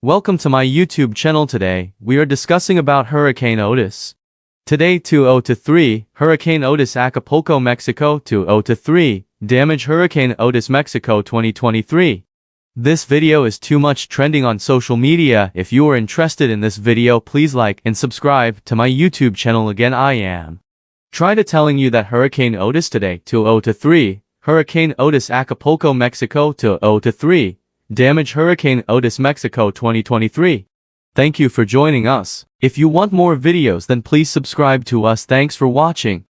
Welcome to my YouTube channel. Today, we are discussing about Hurricane Otis. Today 2-0-3, Hurricane Otis Acapulco, Mexico 2-0-3, damage Hurricane Otis Mexico 2023. This video is too much trending on social media. If you are interested in this video, please like and subscribe to my YouTube channel. Again, I am try to telling you that Hurricane Otis today 2-0-3, Hurricane Otis Acapulco, Mexico 2-0-3, damage Hurricane Otis Mexico 2023. Thank you for joining us. If you want more videos, then please subscribe to us. Thanks for watching.